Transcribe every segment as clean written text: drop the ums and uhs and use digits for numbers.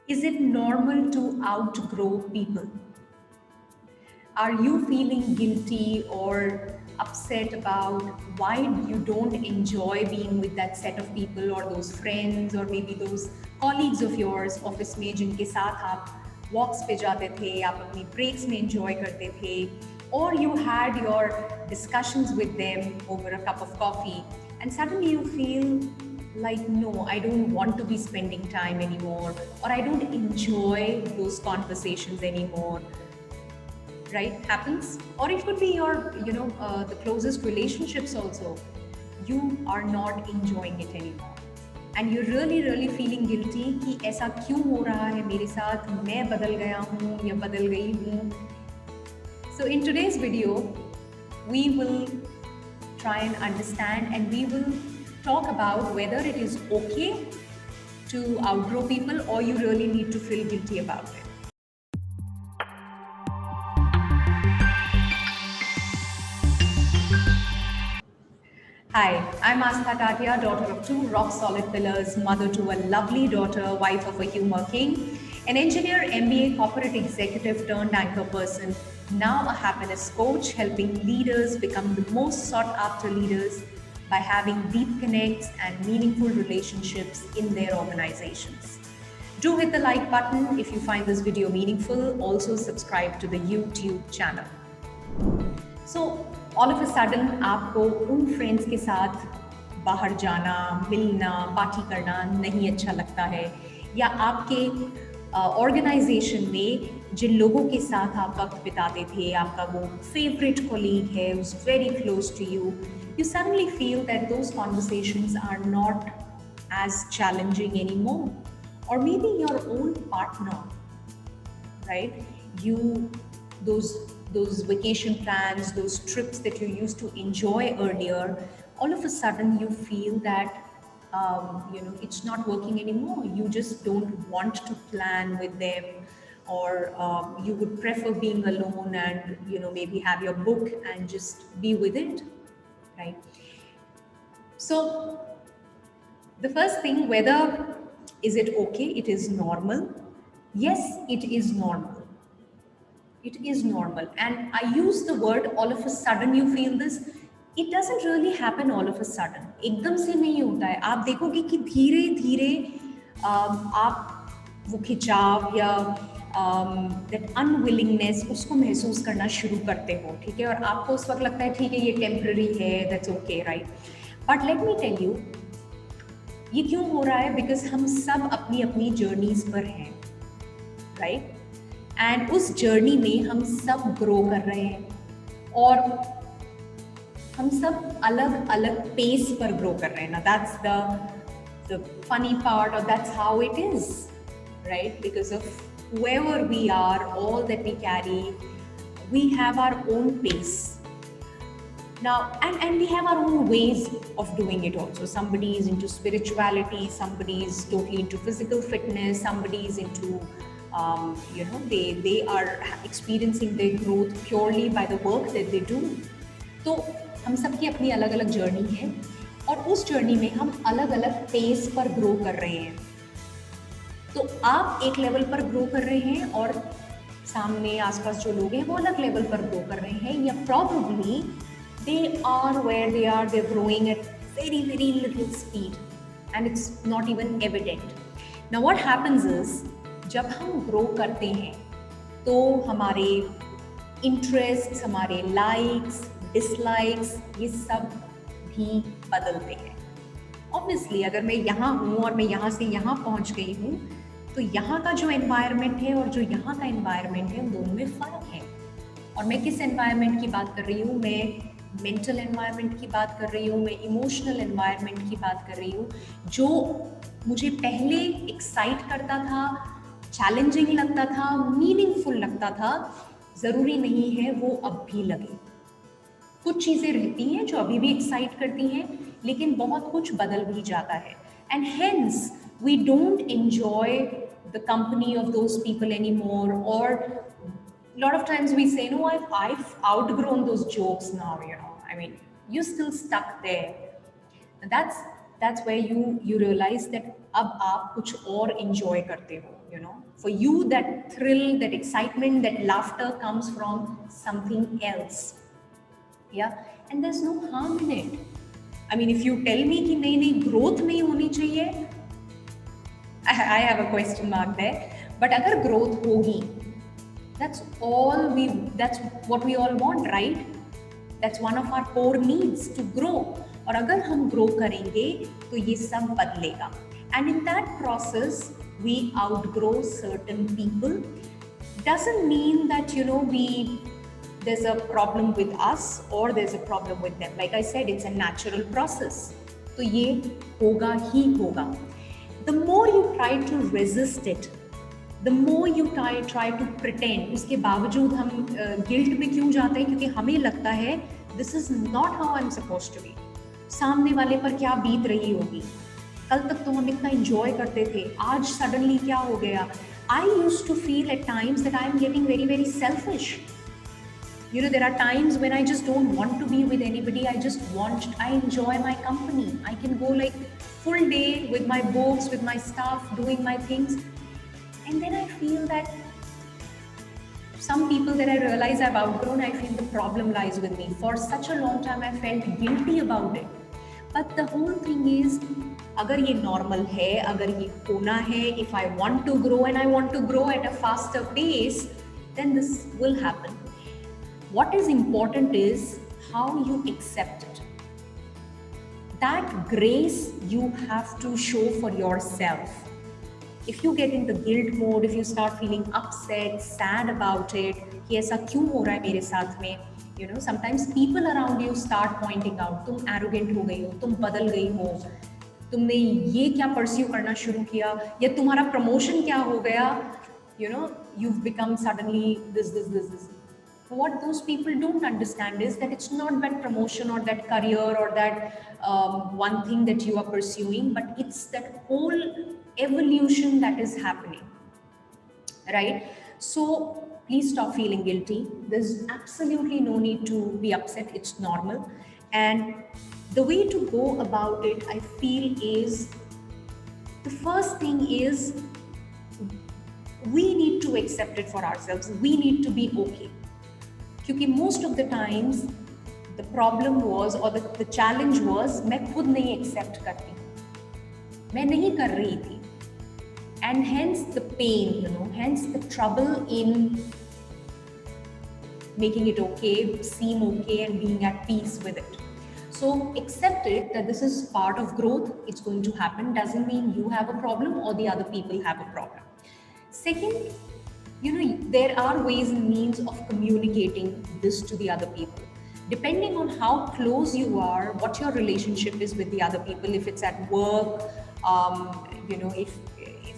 Is it normal to outgrow people? Are you feeling guilty or upset about why you don't enjoy being with that set of people or those friends or maybe those colleagues of yours office में जिनके साथ आप वॉक्स पे जाते थे, आप अपनी breaks में enjoy करते थे, or you had your discussions with them over a cup of coffee and suddenly you feel like, no, I don't want to be spending time anymore, or I don't enjoy those conversations anymore, right? Happens. Or it could be your, the closest relationships also. You are not enjoying it anymore. And you're really, really feeling guilty कि ऐसा क्यों हो रहा है मेरे साथ, मैं बदल गया हूँ या बदल गई हूँ. So in today's video, we will try and understand and we will talk about whether it is okay to outgrow people or you really need to feel guilty about it. Hi, I'm Astha Tatia, daughter of two rock-solid pillars, mother to a lovely daughter, wife of a humor king, an engineer, MBA, corporate executive turned anchor person, now a happiness coach, helping leaders become the most sought-after leaders by having deep connects and meaningful relationships in their organizations. Do hit the like button if you find this video meaningful. Also subscribe to the YouTube channel. So all of a sudden आपको उन friends के साथ बाहर जाना, मिलना, party करना नहीं अच्छा लगता है, या आपके ऑर्गेनाइजेशन में जिन लोगों के साथ आप वक्त बिताते थे, आपका वो फेवरेट कोलीग है, who's very close to you, you suddenly feel that those conversations are not as challenging anymore. Or maybe your own partner, right? You those vacation plans, those trips that you used to enjoy earlier, all of a sudden you feel that it's not working anymore. You just don't want to plan with them, or you would prefer being alone and maybe have your book and just be with it, right? So the first thing, whether is it okay? It is normal. Yes, it is normal. It is normal. And I use the word all of a sudden you feel this. It doesn't really happen all of a sudden. एकदम से नहीं होता है. आप देखोगे कि धीरे धीरे आप वो खिंचाव या that unwillingness उसको महसूस करना शुरू करते हो, ठीक है? और आपको उस वक्त लगता है ठीक है ये टेम्पररी है, that's okay, right? But let me tell you, ये क्यों हो रहा है? बिकॉज हम सब अपनी अपनी जर्नीज पर हैं, राइट? एंड उस जर्नी में हम सब ग्रो कर रहे हैं और हम सब अलग अलग पेस पर ग्रो कर रहे हैं ना. दैट्स द फनी पार्ट, और that's how it is, right? Because of whoever we are, all that we carry, we have our own pace. Now, and we have our own ways of doing it also. Somebody is into spirituality, somebody is totally into physical fitness, somebody is into, they are experiencing their growth purely by the work that they do. तो हम सबकी अपनी अलग अलग journey है और उस journey में हम अलग अलग पेस पर ग्रो कर रहे हैं. तो आप एक लेवल पर ग्रो कर रहे हैं और सामने आसपास जो लोग हैं वो अलग लेवल पर ग्रो कर रहे हैं, या probably they are where they are, they're growing at very, very little speed and it's not even evident. Now what happens is, जब हम grow करते हैं तो हमारे interests, हमारे likes, dislikes, ये सब भी बदलते हैं. Obviously अगर मैं यहाँ हूँ और मैं यहाँ से यहाँ पहुँच गई हूँ तो यहाँ का जो environment है और जो यहाँ का environment है उन दोनों में फ़र्क है. और मैं किस environment की बात कर रही हूँ? मैं मेंटल एनवायरनमेंट की बात कर रही हूँ, मैं इमोशनल एनवायरनमेंट की बात कर रही हूँ, जो मुझे पहले एक्साइट करता था, चैलेंजिंग लगता था, मीनिंगफुल लगता था. ज़रूरी नहीं है वो अब भी लगे. कुछ चीज़ें रहती हैं जो अभी भी एक्साइट करती हैं, लेकिन बहुत कुछ बदल भी जाता है. And hence we don't enjoy the company of those people any more, और a lot of times we say, no, I've outgrown those jokes now, I mean, you're still stuck there. that's where you realize that अब आप कुछ और enjoy करते हो, you know. For you, that thrill, that excitement, that laughter comes from something else. Yeah, and there's no harm in it. I mean, if you tell me कि नहीं नहीं growth नहीं होनी चाहिए, I have a question mark there. But अगर growth होगी, that's all we, that's what we all want, right? That's one of our core needs, to grow. और अगर हम grow करेंगे तो ये सब बदलेगा. And in that process, we outgrow certain people. Doesn't mean that, you know, there's a problem with us or there's a problem with them. Like I said, it's a natural process. तो ये होगा ही होगा. The more you try to resist it, the more you try to pretend, उसके बावजूद हम guilt में क्यों जाते हैं? क्योंकि हमें लगता है this is not how I'm supposed to be. सामने वाले पर क्या बीत रही होगी? कल तक तो हम इतना enjoy करते थे, आज suddenly क्या हो गया? I used to feel at times that I'm getting very, very selfish. You know, there are times when I just don't want to be with anybody. I enjoy my company. I can go like full day with my books, with my stuff, doing my things. And then I feel that some people that I realize I've outgrown, I feel the problem lies with me. For such a long time, I felt guilty about it. But the whole thing is, अगर ये normal है, अगर ये होना है, if I want to grow and I want to grow at a faster pace, then this will happen. What is important is how you accept it. That grace you have to show for yourself. If you get into guilt mode, if you start feeling upset, sad about it, कि ऐसा क्यों हो रहा है मेरे साथ में, you know, sometimes people around you start pointing out, तुम arrogant हो गई हो, तुम बदल गई हो, तुमने ये क्या pursue करना शुरू किया, या तुम्हारा promotion क्या हो गया, you know, you've become suddenly this. What those people don't understand is that it's not that promotion or that career or that one thing that you are pursuing, but it's that whole evolution that is happening, right? So please stop feeling guilty. There's absolutely no need to be upset. It's normal. And the way to go about it, I feel, is the first thing is we need to accept it for ourselves. We need to be okay. क्योंकि most of the times the problem was or the challenge was मैं खुद नहीं accept करती, मैं नहीं कर रही थी, and hence the pain, you know, hence the trouble in making it okay, seem okay, and being at peace with it. So accept it that this is part of growth. It's going to happen. Doesn't mean you have a problem or the other people have a problem. Second, you know, there are ways and means of communicating this to the other people. Depending on how close you are, what your relationship is with the other people, if it's at work, you know, if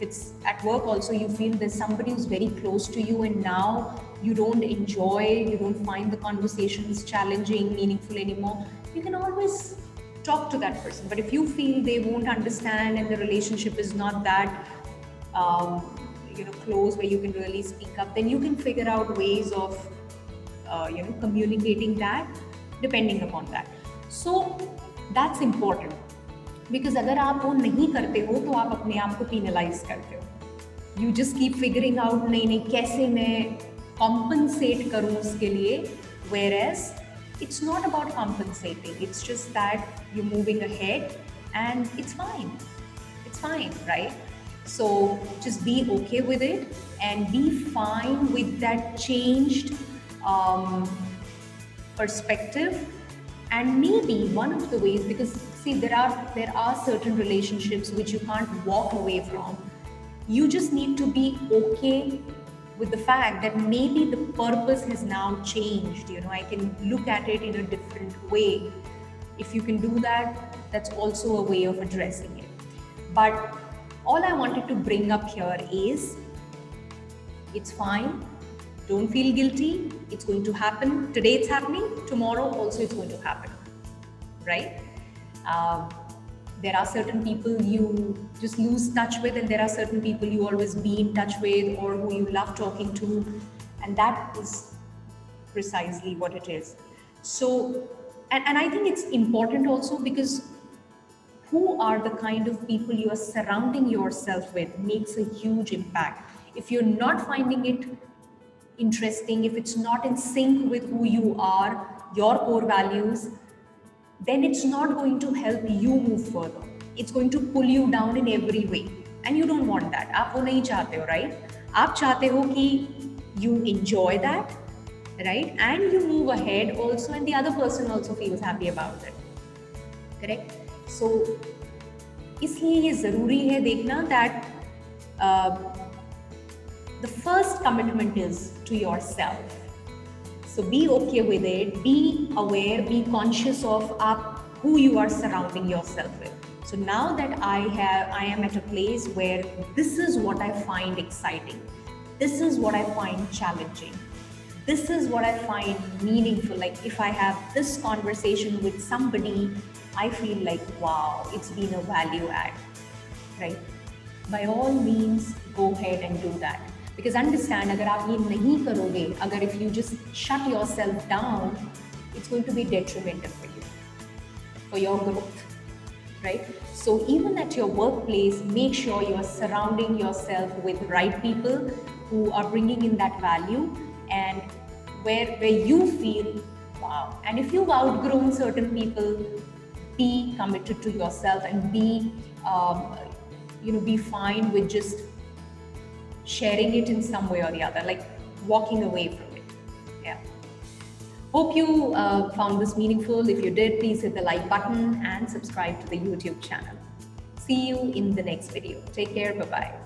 it's at work also you feel there's somebody who's very close to you and now you don't enjoy, you don't find the conversations challenging, meaningful anymore, you can always talk to that person. But if you feel they won't understand and the relationship is not that you know, close where you can really speak up, then you can figure out ways of you know, communicating that depending upon that. So that's important, because अगर आप वो नहीं करते हो तो आप अपने आप को penalize करते हो. You just keep figuring out नहीं कैसे मैं compensate करूँ उसके लिए, whereas it's not about compensating. It's just that you're moving ahead and it's fine. It's fine, right? So just be okay with it and be fine with that changed perspective. And maybe one of the ways, because see, there are certain relationships which you can't walk away from. You just need to be okay with the fact that maybe the purpose has now changed. You know, I can look at it in a different way. If you can do that, that's also a way of addressing it. But all I wanted to bring up here is, it's fine. Don't feel guilty. It's going to happen. Today it's happening. Tomorrow also it's going to happen, right? There are certain people you just lose touch with, and there are certain people you always be in touch with or who you love talking to. And that is precisely what it is. So, and I think it's important also because who are the kind of people you are surrounding yourself with makes a huge impact. If you're not finding it interesting, if it's not in sync with who you are, your core values, then it's not going to help you move further. It's going to pull you down in every way. And you don't want that. आप वो नहीं चाहते हो, right? आप चाहते हो कि you enjoy that, right? And you move ahead also, and the other person also feels happy about it. Correct? So, इसलिए ये ज़रूरी है देखना that the first commitment is to yourself. So be okay with it, be aware, be conscious of who you are surrounding yourself with. So now that I am at a place where this is what I find exciting, this is what I find challenging, this is what I find meaningful. Like if I have this conversation with somebody, I feel like, wow, it's been a value add, right? By all means, go ahead and do that. Because understand, अगर आप ये नहीं करोगे, अगर if you just shut yourself down, it's going to be detrimental for your growth, right? So even at your workplace, make sure you are surrounding yourself with right people who are bringing in that value and where you feel, wow. And if you've outgrown certain people, be committed to yourself and be fine with just sharing it in some way or the other, like walking away from it. Yeah. Hope you found this meaningful. If you did, please hit the like button and subscribe to the YouTube channel. See you in the next video. Take care. Bye-bye.